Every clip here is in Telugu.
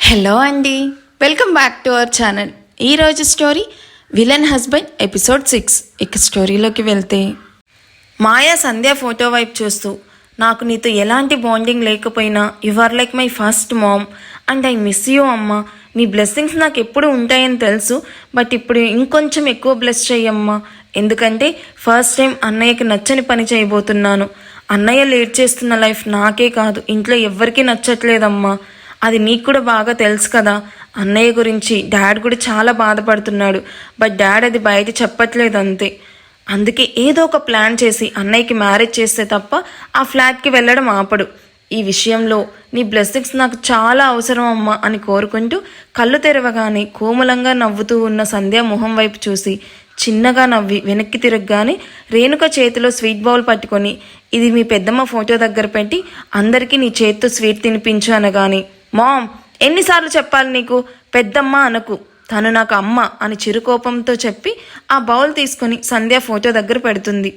హలో అండి, welcome back to our channel. ఈరోజు స్టోరీ విలన్ హస్బెండ్ ఎపిసోడ్ 6. ఇక స్టోరీలోకి వెళ్తే, మాయా సంధ్య ఫోటో వైపు చూస్తూ, నాకు నీతో ఎలాంటి బాండింగ్ లేకపోయినా you are like my first mom and I miss you అమ్మ. నీ బ్లెస్సింగ్స్ నాకు ఎప్పుడు ఉంటాయని తెలుసు, బట్ ఇప్పుడు ఇంకొంచెం ఎక్కువ బ్లెస్ చెయ్యమ్మా. ఎందుకంటే ఫస్ట్ టైం అన్నయ్యకి నచ్చని పని చేయబోతున్నాను. అన్నయ్య లీడ్ చేస్తున్న లైఫ్ నాకే కాదు, ఇంట్లో ఎవ్వరికీ నచ్చట్లేదమ్మా. అది నీకు కూడా బాగా తెలుసు కదా. అన్నయ్య గురించి డాడ్ కూడా చాలా బాధపడుతున్నాడు, బట్ డాడ్ అది బయట చెప్పట్లేదు అంతే. అందుకే ఏదో ఒక ప్లాన్ చేసి అన్నయ్యకి మ్యారేజ్ చేస్తే తప్ప ఆ ఫ్లాట్కి వెళ్ళడం ఆపడు. ఈ విషయంలో నీ బ్లెస్సింగ్స్ నాకు చాలా అవసరం అమ్మా అని కోరుకుంటూ కళ్ళు తెరవగానే కోమలంగా నవ్వుతూ ఉన్న సంధ్య మొహం వైపు చూసి చిన్నగా నవ్వి వెనక్కి తిరగగానే రేణుక చేతిలో స్వీట్ బౌల్ పట్టుకొని, ఇది మీ పెద్దమ్మ ఫోటో దగ్గర పెట్టి అందరికీ నీ చేతితో స్వీట్ తినిపించు అనగానే, మామ్ ఎన్నిసార్లు చెప్పాలి నీకు, పెద్దమ్మ అనకు, తను నాకు అమ్మ అని చిరుకోపంతో చెప్పి ఆ బౌల్ తీసుకొని సంధ్య ఫోటో దగ్గర పెడుతుంది.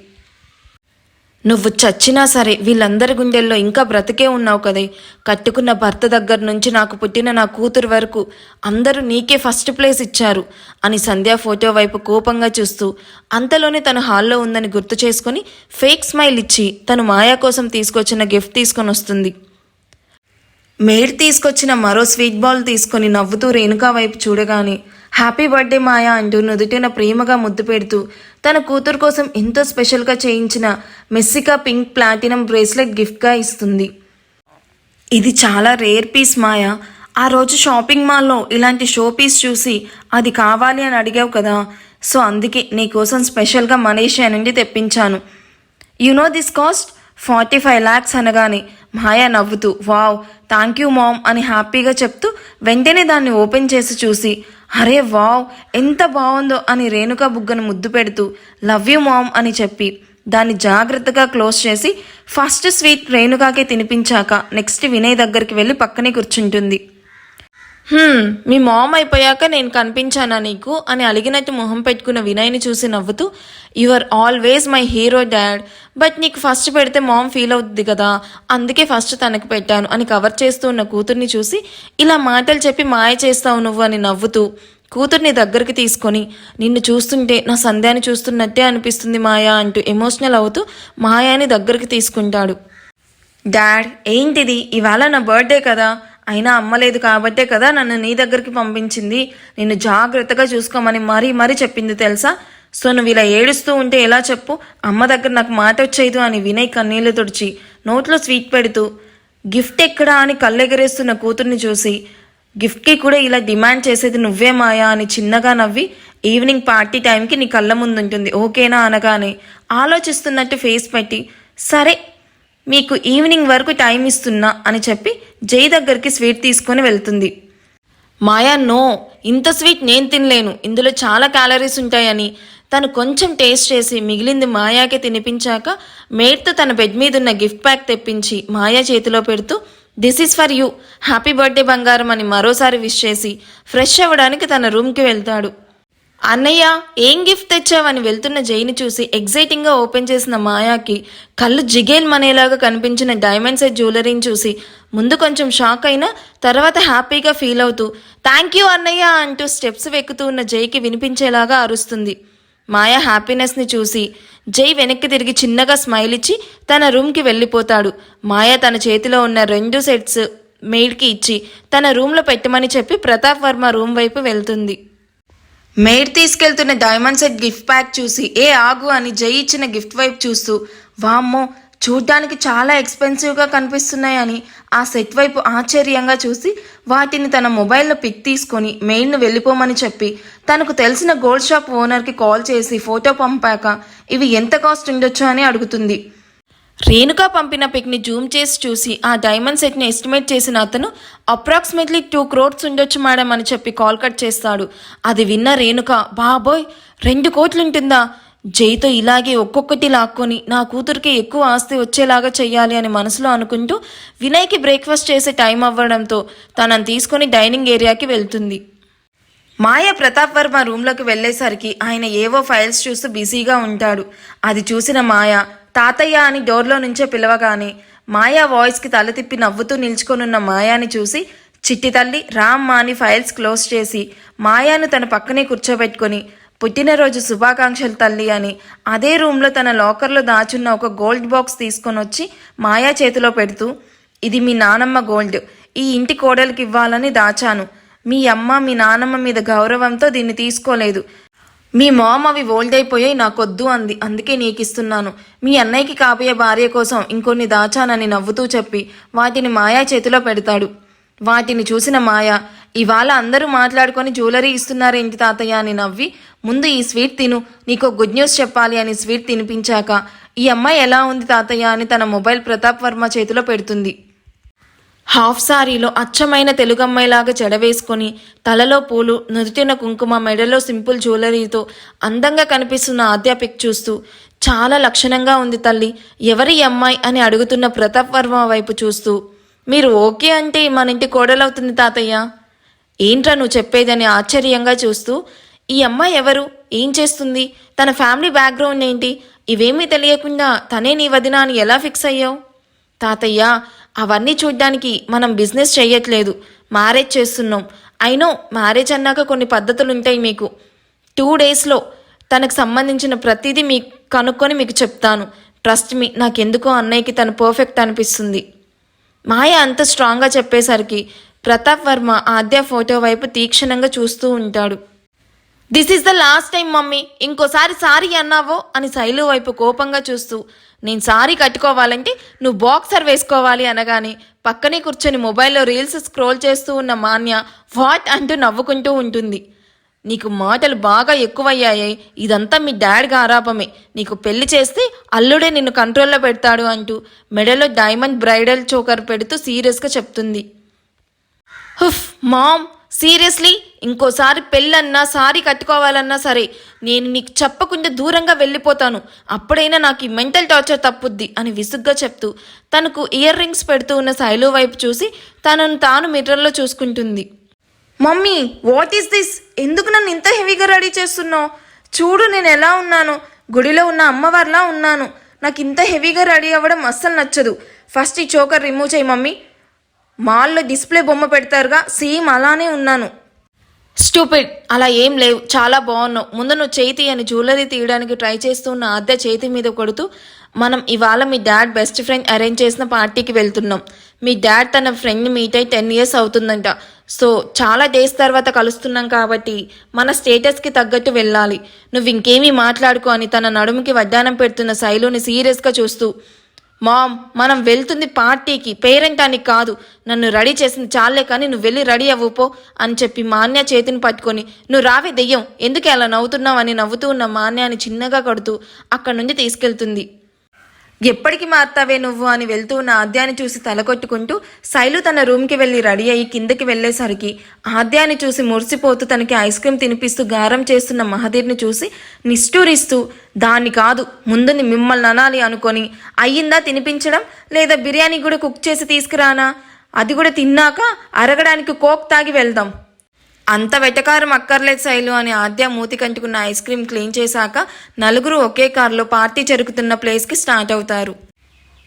నువ్వు చచ్చినా సరే వీళ్ళందరి గుండెల్లో ఇంకా బ్రతికే ఉన్నావు కదే. కట్టుకున్న భర్త దగ్గర నుంచి నాకు పుట్టిన నా కూతురు వరకు అందరూ నీకే ఫస్ట్ ప్లేస్ ఇచ్చారు అని సంధ్య ఫోటో వైపు కోపంగా చూస్తూ, అంతలోనే తను హాల్లో ఉందని గుర్తు చేసుకుని ఫేక్ స్మైల్ ఇచ్చి తను మాయా కోసం తీసుకొచ్చిన గిఫ్ట్ తీసుకొని వస్తుంది. మేడ్ తీసుకొచ్చిన మరో స్వీట్ బాల్ తీసుకొని నవ్వుతూ రేణుకా వైపు చూడగానే, హ్యాపీ బర్త్డే మాయా అంటూ నుదుటిన ప్రేమగా ముద్దు పెడుతూ తన కూతురు కోసం ఎంతో స్పెషల్గా చేయించిన మెస్సికా పింక్ ప్లాటినం బ్రేస్లెట్ గిఫ్ట్గా ఇస్తుంది. ఇది చాలా రేర్ పీస్ మాయా. ఆ రోజు షాపింగ్ మాల్లో ఇలాంటి షో పీస్ చూసి అది కావాలి అని అడిగావు కదా, సో అందుకే నీకోసం స్పెషల్గా మలేషియా నుండి తెప్పించాను. You know this cost 45 lakhs అనగానే మాయా నవ్వుతూ, వావ్ థ్యాంక్ యూ మామ్ అని హ్యాపీగా చెప్తూ వెంటనే దాన్ని ఓపెన్ చేసి చూసి, అరే వావ్ ఎంత బాగుందో అని రేణుక బుగ్గను ముద్దు పెడుతూ లవ్ యూ మామ్ అని చెప్పి దాన్ని జాగ్రత్తగా క్లోజ్ చేసి ఫస్ట్ స్వీట్ రేణుకాకే తినిపించాక నెక్స్ట్ వినయ్ దగ్గరికి వెళ్ళి పక్కనే కూర్చుంటుంది. మీ మామ్ అయిపోయాక నేను కనిపించానా నీకు అని అలిగినట్టు మొహం పెట్టుకున్న వినయ్ని చూసి నవ్వుతూ, you are always my hero dad, but నీకు ఫస్ట్ పెడితే మామ్ ఫీల్ అవుతుంది కదా, అందుకే ఫస్ట్ తనకు పెట్టాను అని కవర్ చేస్తూ ఉన్న కూతుర్ని చూసి, ఇలా మాటలు చెప్పి మాయ చేస్తావు నువ్వు అని నవ్వుతూ కూతుర్ని దగ్గరికి తీసుకొని, నిన్ను చూస్తుంటే నా సంధ్యాన్ని చూస్తున్నట్టే అనిపిస్తుంది మాయా అంటూ ఎమోషనల్ అవుతూ మాయాని దగ్గరికి తీసుకుంటాడు. డాడ్ ఏంటిది, ఇవాళ నా బర్త్డే కదా, అయినా అమ్మలేదు కాబట్టే కదా నన్ను నీ దగ్గరికి పంపించింది, నిన్ను జాగ్రత్తగా చూసుకోమని మరీ చెప్పింది తెలుసా. సో నువ్వు ఇలా ఏడుస్తూ ఉంటే ఎలా చెప్పు, అమ్మ దగ్గర నాకు మాట వచ్చేదు అని వినయ్ కన్నీళ్లు తుడిచి నోట్లో స్వీట్ పెడుతూ, గిఫ్ట్ ఎక్కడా అని కళ్ళెగరేస్తున్న కూతుర్ని చూసి, గిఫ్ట్కి కూడా ఇలా డిమాండ్ చేసేది నువ్వే మాయా అని చిన్నగా నవ్వి, ఈవినింగ్ పార్టీ టైంకి నీ కళ్ళ ముందుంటుంది ఓకేనా అనగానే ఆలోచిస్తున్నట్టు ఫేస్ పెట్టి, సరే మీకు ఈవినింగ్ వరకు టైం ఇస్తున్నా అని చెప్పి జై దగ్గరికి స్వీట్ తీసుకొని వెళ్తుంది. మాయా నో, ఇంత స్వీట్ నేను తినలేను, ఇందులో చాలా క్యాలరీస్ ఉంటాయని తను కొంచెం టేస్ట్ చేసి మిగిలింది మాయాకే తినిపించాక మేడ్తో తన బెడ్ మీద ఉన్న గిఫ్ట్ ప్యాక్ తెప్పించి మాయా చేతిలో పెడుతూ, this is for you, happy birthday బంగారం అని మరోసారి విష్ చేసి ఫ్రెష్ అవ్వడానికి తన రూమ్కి వెళ్తాడు. అన్నయ్య ఏం గిఫ్ట్ తెచ్చావని వెళ్తున్న జైని చూసి ఎగ్జైటింగ్గా ఓపెన్ చేసిన మాయాకి కళ్ళు జిగేల్ మనేలాగా కనిపించిన డైమండ్ సెట్ జ్యువెలరీని చూసి ముందు కొంచెం షాక్ అయినా తర్వాత హ్యాపీగా ఫీల్ అవుతూ థ్యాంక్ యూ అన్నయ్య అంటూ స్టెప్స్ వెక్కుతూ ఉన్న జైకి వినిపించేలాగా అరుస్తుంది. మాయా హ్యాపీనెస్ని చూసి జై వెనక్కి తిరిగి చిన్నగా స్మైల్ ఇచ్చి తన రూమ్కి వెళ్ళిపోతాడు. మాయా తన చేతిలో ఉన్న 2 సెట్స్ మెయిడ్కి ఇచ్చి తన రూమ్లో పెట్టమని చెప్పి ప్రతాప్ వర్మ రూమ్ వైపు వెళ్తుంది. మేడ్ తీసుకెళ్తున్న డైమండ్ సెట్ గిఫ్ట్ ప్యాక్ చూసి ఏ ఆగు అని జై ఇచ్చిన గిఫ్ట్ వైపు చూస్తూ, వామ్మో చూడ్డానికి చాలా ఎక్స్పెన్సివ్గా కనిపిస్తున్నాయని ఆ సెట్ వైపు ఆశ్చర్యంగా చూసి వాటిని తన మొబైల్లో పిక్ తీసుకొని మెయిడ్ను వెళ్ళిపోమని చెప్పి తనకు తెలిసిన గోల్డ్ షాప్ ఓనర్కి కాల్ చేసి ఫోటో పంపాక ఇవి ఎంత కాస్ట్ ఉండొచ్చు అని అడుగుతుంది. రేణుక పంపిన పిక్ని జూమ్ చేసి చూసి ఆ డైమండ్ సెట్ని ఎస్టిమేట్ చేసిన అతను అప్రాక్సిమేట్లీ 2 crores ఉండొచ్చు మేడం అని చెప్పి కాల్ కట్ చేస్తాడు. అది విన్న రేణుక, బాబోయ్ 2 కోట్లు ఉంటుందా, జైతో ఇలాగే ఒక్కొక్కటి లాక్కొని నా కూతురికి ఎక్కువ ఆస్తి వచ్చేలాగా చెయ్యాలి అని మనసులో అనుకుంటూ వినయ్కి బ్రేక్ఫాస్ట్ చేసే టైం అవ్వడంతో తనని తీసుకొని డైనింగ్ ఏరియాకి వెళ్తుంది. మాయ ప్రతాప్ వర్మ రూమ్లోకి వెళ్ళేసరికి ఆయన ఏవో ఫైల్స్ చూస్తూ బిజీగా ఉంటాడు. అది చూసిన మాయ తాతయ్య అని డోర్లో నుంచే పిలవగానే మాయా వాయిస్కి తల తిప్పి నవ్వుతూ నిల్చుకొనున్న మాయాని చూసి చిట్టి తల్లి రామ్మా అని ఫైల్స్ క్లోజ్ చేసి మాయాను తన పక్కనే కూర్చోబెట్టుకొని పుట్టినరోజు శుభాకాంక్షలు తల్లి అని అదే రూమ్లో తన లాకర్లో దాచున్న ఒక గోల్డ్ బాక్స్ తీసుకొని వచ్చి మాయా చేతిలో పెడుతూ, ఇది మీ నానమ్మ గోల్డ్, ఈ ఇంటి కోడలికి ఇవ్వాలని దాచాను. మీ అమ్మ మీ నానమ్మ మీద గౌరవంతో దీన్ని తీసుకోలేదు. మీ మామ్ అవి ఓల్డ్ అయిపోయాయి, నాకొద్దు అంది, అందుకే నీకు ఇస్తున్నాను. మీ అన్నయ్యకి కాబోయే భార్య కోసం ఇంకొన్ని దాచానని నవ్వుతూ చెప్పి వాటిని మాయా చేతిలో పెడతాడు. వాటిని చూసిన మాయ, ఇవాళ అందరూ మాట్లాడుకొని జ్యువెలరీ ఇస్తున్నారేంటి తాతయ్య అని నవ్వి, ముందు ఈ స్వీట్ తిను, నీకు గుడ్ న్యూస్ చెప్పాలి అని స్వీట్ తినిపించాక, ఈ అమ్మాయి ఎలా ఉంది తాతయ్య అని తన మొబైల్ ప్రతాప్ వర్మ చేతిలో పెడుతుంది. హాఫ్ సారీలో అచ్చమైన తెలుగమ్మాయిలాగా జడవేసుకొని తలలో పూలు, నుదుటిన కుంకుమ, మెడలో సింపుల్ జ్యువెలరీతో అందంగా కనిపిస్తున్న ఆద్య పిక్ చూస్తూ, చాలా లక్షణంగా ఉంది తల్లి, ఎవరి అమ్మాయి అని అడుగుతున్న ప్రతాప్ వర్మ వైపు చూస్తూ, మీరు ఓకే అంటే మన ఇంటి కోడలవుతుంది తాతయ్య. ఏంట్రా నువ్వు చెప్పేదని ఆశ్చర్యంగా చూస్తూ, ఈ అమ్మాయి ఎవరు, ఏం చేస్తుంది, తన ఫ్యామిలీ బ్యాక్గ్రౌండ్ ఏంటి, ఇవేమీ తెలియకుండా తనే నీ వదిన అని ఎలా ఫిక్స్ అయ్యావు? తాతయ్య, అవన్నీ చూడ్డానికి మనం బిజినెస్ చెయ్యట్లేదు, మ్యారేజ్ చేస్తున్నాం. అయినో మ్యారేజ్ అన్నాక కొన్ని పద్ధతులు ఉంటాయి మీకు. 2 డేస్లో తనకు సంబంధించిన ప్రతిదీ మీకు కనుక్కొని మీకు చెప్తాను. ట్రస్ట్ మీ, నాకెందుకో అన్నయ్యకి తను పర్ఫెక్ట్ అనిపిస్తుంది. మాయ అంత స్ట్రాంగ్గా చెప్పేసరికి ప్రతాప్ వర్మ ఆద్య ఫోటో వైపు తీక్షణంగా చూస్తూ ఉంటాడు. This is the last time mummy, ఇంకోసారి సారీ అన్నావో అని శైలు వైపు కోపంగా చూస్తూ, నేను సారీ కట్టుకోవాలంటే నువ్వు బాక్సర్ వేసుకోవాలి అనగానే పక్కనే కూర్చొని మొబైల్లో రీల్స్ స్క్రోల్ చేస్తూ ఉన్న మాన్య వాట్ అంటూ నవ్వుకుంటూ ఉంటుంది. నీకు మాటలు బాగా ఎక్కువయ్యాయి, ఇదంతా మీ డాడ్ గారాపమే, నీకు పెళ్లి చేస్తే అల్లుడే నిన్ను కంట్రోల్లో పెడతాడు అంటూ మెడలో డైమండ్ బ్రైడల్ చోకర్ పెడుతూ సీరియస్గా చెప్తుంది. హుఫ్ మామ్, సీరియస్లీ ఇంకోసారి పెళ్ళన్నా సారీ కట్టుకోవాలన్నా సరే నేను నీకు చెప్పకుండా దూరంగా వెళ్ళిపోతాను, అప్పుడైనా నాకు ఈ మెంటల్ టార్చర్ తప్పుద్ది అని విసుగ్గా చెప్తూ తనకు ఇయర్ రింగ్స్ పెడుతూ ఉన్న శైలు వైపు చూసి తనను తాను మిర్రర్లో చూసుకుంటుంది. మమ్మీ వాట్ ఈస్ దిస్, ఎందుకు నన్ను ఇంత హెవీగా రెడీ చేస్తున్నావు? చూడు నేను ఎలా ఉన్నాను, గుడిలో ఉన్న అమ్మవారిలా ఉన్నాను. నాకు ఇంత హెవీగా రెడీ అవ్వడం అస్సలు నచ్చదు. ఫస్ట్ ఈ చోకర్ రిమూవ్ చేయి మమ్మీ. మాల్లో డిస్ప్లే బొమ్మ పెడతారుగా, సేమ్ అలానే ఉన్నాను. స్టూపిడ్, అలా ఏం లేవు, చాలా బాగున్నావు. ముందు నువ్వు చేతి అని జ్యువెలరీ తీయడానికి ట్రై చేస్తున్న ఆద్య చేతి మీద కొడుతూ, మనం ఇవాళ మీ డాడ్ బెస్ట్ ఫ్రెండ్ అరేంజ్ చేసిన పార్టీకి వెళ్తున్నాం. మీ డాడ్ తన ఫ్రెండ్ని మీట్ అయి 10 years అవుతుందంట. సో చాలా డేస్ తర్వాత కలుస్తున్నాం కాబట్టి మన స్టేటస్కి తగ్గట్టు వెళ్ళాలి. నువ్వు ఇంకేమీ మాట్లాడుకో అని తన నడుముకి వడ్డానం పెడుతున్న శైలుని సీరియస్గా చూస్తూ, మామ్ మనం వెళ్తుంది పార్టీకి, పేరెంటానికి కాదు. నన్ను రెడీ చేసింది చాలే కానీ నువ్వు వెళ్ళి రెడీ అవ్వుపో అని చెప్పి మాన్య చేతిని పట్టుకొని, నువ్వు రావే దెయ్యం, ఎందుకే అలా నవ్వుతున్నావు అని నవ్వుతూ ఉన్న మాన్యాని చిన్నగా కొడుతూ అక్కడి నుంచి తీసుకెళ్తుంది. ఎప్పటికి మారుతావే నువ్వు అని వెళ్తూ ఉన్న ఆద్యాన్ని చూసి తలకొట్టుకుంటూ శైలు తన రూమ్కి వెళ్ళి రెడీ అయ్యి కిందకి వెళ్ళేసరికి ఆద్యాన్ని చూసి మురిసిపోతూ తనకి ఐస్ క్రీమ్ తినిపిస్తూ గారం చేస్తున్న మహదీర్ని చూసి నిష్ఠూరిస్తూ, దాన్ని కాదు ముందు మిమ్మల్ని అనాలి అనుకొని, అయ్యిందా తినిపించడం, లేదా బిర్యానీ కూడా కుక్ చేసి తీసుకురానా, అది కూడా తిన్నాక అరగడానికి కోక్ తాగి వెళ్దాం. అంత వెటకారం అక్కర్లేదు శైలు అని ఆద్య మూతి కంటుకున్న ఐస్ క్రీమ్ క్లీన్ చేశాక నలుగురు ఒకే కారులో పార్టీ జరుగుతున్న ప్లేస్కి స్టార్ట్ అవుతారు.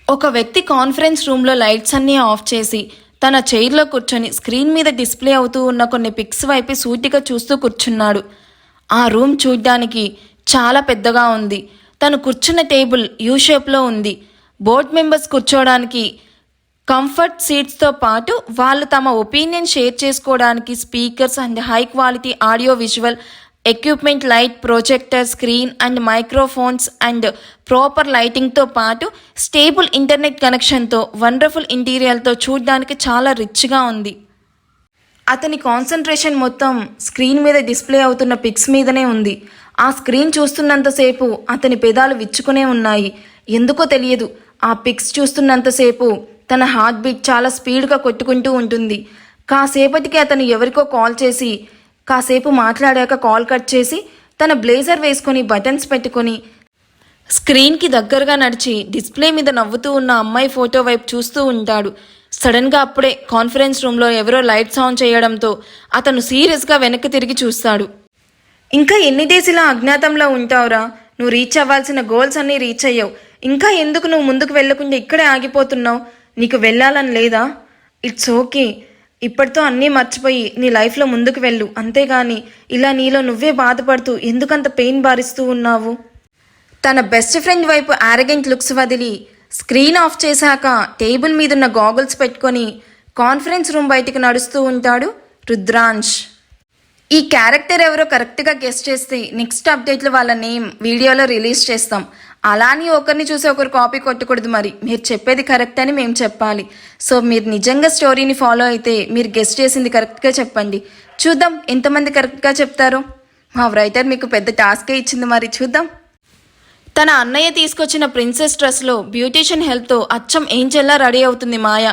ఒక వ్యక్తి కాన్ఫరెన్స్ రూమ్లో లైట్స్ అన్నీ ఆఫ్ చేసి తన చైర్లో కూర్చొని స్క్రీన్ మీద డిస్ప్లే అవుతూ ఉన్న కొన్ని పిక్స్ వైపు సూటిగా చూస్తూ కూర్చున్నాడు. ఆ రూమ్ చూడ్డానికి చాలా పెద్దగా ఉంది. తను కూర్చున్న టేబుల్ యూ షేప్లో ఉంది. బోర్డ్ మెంబర్స్ కూర్చోవడానికి కంఫర్ట్ సీట్స్తో పాటు వాళ్ళు తమ ఒపీనియన్ షేర్ చేసుకోవడానికి speakers and high quality audio visual equipment, light, projector, screen and microphones and proper లైటింగ్తో పాటు స్టేబుల్ ఇంటర్నెట్ కనెక్షన్తో వండర్ఫుల్ ఇంటీరియర్తో చూడడానికి చాలా రిచ్గా ఉంది. అతని కాన్సన్ట్రేషన్ మొత్తం స్క్రీన్ మీద డిస్ప్లే అవుతున్న పిక్స్ మీదనే ఉంది. ఆ స్క్రీన్ చూస్తున్నంతసేపు అతని పెదాలు విచ్చుకునే ఉన్నాయి. ఎందుకో తెలియదు, ఆ పిక్స్ చూస్తున్నంతసేపు తన హార్ట్ బీట్ చాలా స్పీడ్గా కొట్టుకుంటూ ఉంటుంది. కాసేపటికి అతను ఎవరికో కాల్ చేసి కాసేపు మాట్లాడాక కాల్ కట్ చేసి తన బ్లేజర్ వేసుకొని బటన్స్ పెట్టుకొని స్క్రీన్కి దగ్గరగా నడిచి డిస్ప్లే మీద నవ్వుతూ ఉన్న అమ్మాయి ఫోటో వైపు చూస్తూ ఉంటాడు. సడన్గా అప్పుడే కాన్ఫరెన్స్ రూమ్లో ఎవరో లైట్స్ ఆన్ చేయడంతో అతను సీరియస్గా వెనక్కి తిరిగి చూస్తాడు. ఇంకా ఎన్ని డేస్ ఇలా అజ్ఞాతంలో ఉంటావురా? నువ్వు రీచ్ అవ్వాల్సిన గోల్స్ అన్నీ రీచ్ అయ్యావు. ఇంకా ఎందుకు నువ్వు ముందుకు వెళ్లకుండా ఇక్కడే ఆగిపోతున్నావు? నీకు వెళ్ళాలని లేదా? ఇట్స్ ఓకే, ఇప్పటితో అన్నీ మర్చిపోయి నీ లైఫ్లో ముందుకు వెళ్ళు, అంతేగాని ఇలా నీలో నువ్వే బాధపడుతూ ఎందుకంత పెయిన్ భారిస్తూ ఉన్నావు. తన బెస్ట్ ఫ్రెండ్ వైపు ఆరగెంట్ లుక్స్ వదిలి స్క్రీన్ ఆఫ్ చేశాక టేబుల్ మీదున్న గాగుల్స్ పెట్టుకొని కాన్ఫరెన్స్ రూమ్ బయటికి నడుస్తూ ఉంటాడు రుద్రాంశ్. ఈ క్యారెక్టర్ ఎవరో కరెక్ట్గా గెస్ట్ చేస్తే నెక్స్ట్ అప్డేట్లో వాళ్ళ నేమ్ వీడియోలో రిలీజ్ చేస్తాం. అలానే ఒకరిని చూసి ఒకరు కాపీ కొట్టకూడదు. మరి మీరు చెప్పేది కరెక్ట్ అని మేము చెప్పాలి. సో మీరు నిజంగా స్టోరీని ఫాలో అయితే మీరు గెస్ట్ చేసింది కరెక్ట్గా చెప్పండి. చూద్దాం ఎంతమంది కరెక్ట్గా చెప్తారో. మా రైటర్ మీకు పెద్ద టాస్కే ఇచ్చింది, మరి చూద్దాం. తన అన్నయ్య తీసుకొచ్చిన ప్రిన్సెస్ డ్రెస్లో బ్యూటీషియన్ హెల్ప్తో అచ్చం ఏంజెల్లా రెడీ అవుతుంది మాయ.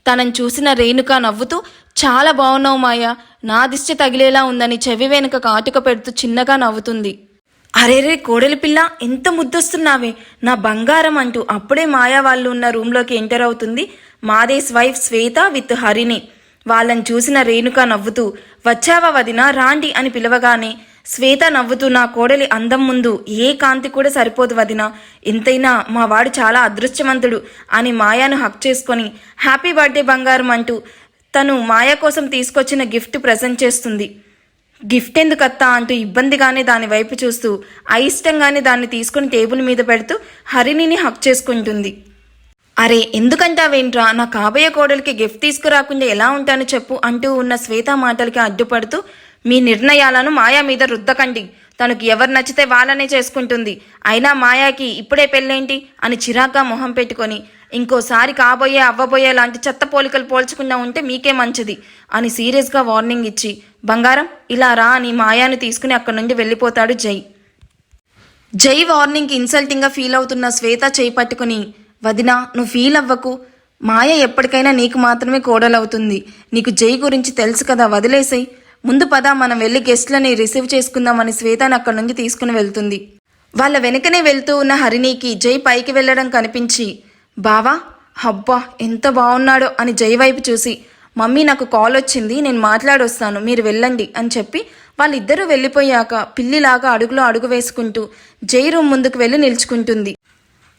తనని చూసిన రేణుక నవ్వుతూ, చాలా బాగున్నావు మాయ, నా దిష్టి తగిలేలా ఉందని చెవి వెనుక కాటుక పెడుతూ చిన్నగా నవ్వుతుంది. అరేరే కోడలి పిల్ల, ఎంత ముద్దొస్తున్నావే నా బంగారం అంటూ అప్పుడే మాయా వాళ్ళు ఉన్న రూమ్లోకి ఎంటర్ అవుతుంది మాదేశ్ వైఫ్ శ్వేత విత్ హరిని. వాళ్ళని చూసిన రేణుక నవ్వుతూ, వచ్చావా వదినా రాండి అని పిలవగానే శ్వేత నవ్వుతూ, నా కోడలి అందం ముందు ఏ కాంతి కూడా సరిపోదు వదినా, ఎంతైనా మా వాడు చాలా అదృష్టవంతుడు అని మాయాను హక్ చేసుకొని హ్యాపీ బర్త్డే బంగారం అంటూ తను మాయా కోసం తీసుకొచ్చిన గిఫ్ట్ ప్రజెంట్ చేస్తుంది. గిఫ్ట్ ఎందుకత్తా అంటూ ఇబ్బందిగానే దాని వైపు చూస్తూ అయిష్టంగానే దాన్ని తీసుకుని టేబుల్ మీద పెడుతూ హరిణిని హక్ చేసుకుంటుంది. అరే ఎందుకంటావేంట్రా, నా కాబోయే కోడలికి గిఫ్ట్ తీసుకురాకుండా ఎలా ఉంటానో చెప్పు అంటూ ఉన్న శ్వేత మాటలకి అడ్డుపడుతూ, మీ నిర్ణయాలను మాయా మీద రుద్దకండి, తనకు ఎవరు నచ్చితే వాళ్ళనే చేసుకుంటుంది, అయినా మాయాకి ఇప్పుడే పెళ్ళేంటి అని చిరాగ్గా మొహం పెట్టుకొని, ఇంకోసారి కాబోయే అవ్వబోయే లాంటి చెత్త పోలికలు పోల్చకుండా ఉంటే మీకే మంచిది అని సీరియస్గా వార్నింగ్ ఇచ్చి, బంగారం ఇలా రా అని మాయాను తీసుకుని అక్కడి నుండి వెళ్ళిపోతాడు జై. జై వార్నింగ్కి ఇన్సల్టింగ్గా ఫీల్ అవుతున్న శ్వేత చేయి పట్టుకుని, వదినా నువ్వు ఫీల్ అవ్వకు, మాయ ఎప్పటికైనా నీకు మాత్రమే కోడలవుతుంది, నీకు జై గురించి తెలుసు కదా, వదిలేసాయి, ముందు పద మనం వెళ్ళి గెస్ట్లని రిసీవ్ చేసుకుందామని శ్వేతను అక్కడి నుంచి తీసుకుని వెళ్తుంది. వాళ్ళ వెనుకనే వెళ్తూ ఉన్న హరిణికి జై పైకి వెళ్ళడం కనిపించి, బావా హబ్బా ఎంత బాగున్నాడో అని జై వైపు చూసి, మమ్మీ నాకు కాల్ వచ్చింది, నేను మాట్లాడొస్తాను, మీరు వెళ్ళండి అని చెప్పి వాళ్ళిద్దరూ వెళ్ళిపోయాక పిల్లిలాగా అడుగులో అడుగు వేసుకుంటూ జై రూమ్ ముందుకు వెళ్ళి నిల్చుకుంటుంది.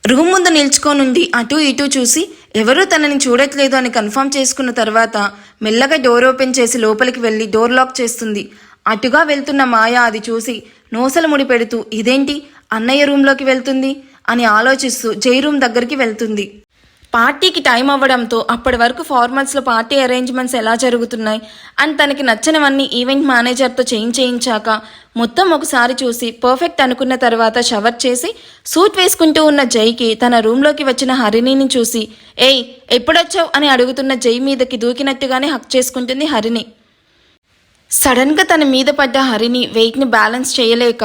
రూమ్ ముందు నిల్చుకోనుండి అటూ ఇటూ చూసి ఎవరూ తనని చూడట్లేదు అని కన్ఫర్మ్ చేసుకున్న తర్వాత మెల్లగా డోర్ ఓపెన్ చేసి లోపలికి వెళ్ళి డోర్ లాక్ చేస్తుంది. అటుగా వెళ్తున్న మాయ అది చూసి నోసలు ముడి పెడుతూ, ఇదేంటి అన్నయ్య రూమ్లోకి వెళ్తుంది అని ఆలోచిస్తూ జై రూమ్ దగ్గరికి వెళ్తుంది. పార్టీకి టైం అవ్వడంతో అప్పటి వరకు ఫార్మల్స్లో పార్టీ అరేంజ్మెంట్స్ ఎలా జరుగుతున్నాయి అని తనకి నచ్చినవన్నీ ఈవెంట్ మేనేజర్తో చేయించాక మొత్తం ఒకసారి చూసి పర్ఫెక్ట్ అనుకున్న తర్వాత షవర్ చేసి సూట్ వేసుకుంటూ ఉన్న జైకి తన రూమ్లోకి వచ్చిన హరిణిని చూసి, ఏయ్ ఎప్పుడొచ్చావు అని అడుగుతున్న జై మీదకి దూకినట్టుగానే హక్ చేసుకుంటుంది హరిణి. సడన్గా తన మీద పడ్డ హరిణి వెయిట్ని బ్యాలెన్స్ చేయలేక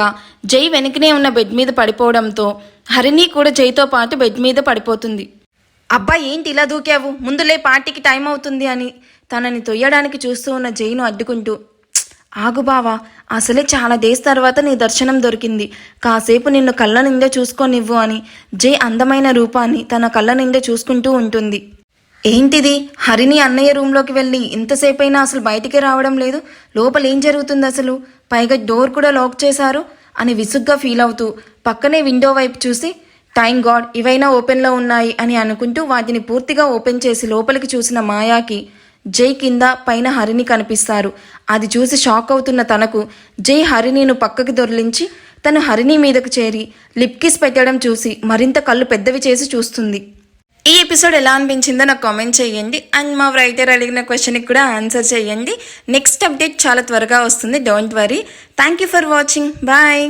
జై వెనుకనే ఉన్న బెడ్ మీద పడిపోవడంతో హరిణి కూడా జైతో పాటు బెడ్ మీద పడిపోతుంది. అబ్బా ఏంటి ఇలా దూకావు, ముందులే పార్టీకి టైం అవుతుంది అని తనని తొయ్యడానికి చూస్తూ ఉన్న జైను అడ్డుకుంటూ, ఆగు బావా, అసలే చాలా డేస్ తర్వాత నీ దర్శనం దొరికింది, కాసేపు నిన్ను కళ్ళ నిండా చూసుకోనివ్వు అని జై అందమైన రూపాన్ని తన కళ్ళ నిండా చూసుకుంటూ ఉంటుంది. ఏంటిది, హరిణి అన్నయ్య రూమ్లోకి వెళ్ళి ఇంతసేపైనా అసలు బయటికి రావడం లేదు, లోపల ఏం జరుగుతుంది అసలు, పైగా డోర్ కూడా లాక్ చేశారు అని విసుగ్గా ఫీల్ అవుతూ పక్కనే విండో వైపు చూసి, థ్యాంక్ గాడ్ ఇవైనా ఓపెన్లో ఉన్నాయి అని అనుకుంటూ వాటిని పూర్తిగా ఓపెన్ చేసి లోపలికి చూసిన మాయాకి జై కింద పైన హరిణి కనిపిస్తారు. అది చూసి షాక్ అవుతున్న తనకు జై హరిణిను పక్కకి దొర్లించి తను హరిణి మీదకు చేరి లిప్ కిస్ పెట్టడం చూసి మరింత కళ్ళు పెద్దవి చేసి చూస్తుంది. ఈ ఎపిసోడ్ ఎలా అనిపించిందో నాకు కామెంట్ చేయండి అండ్ మా రైటర్ అడిగిన క్వశ్చన్కి కూడా ఆన్సర్ చేయండి. నెక్స్ట్ అప్డేట్ చాలా త్వరగా వస్తుంది, don't worry. Thank you for watching, bye.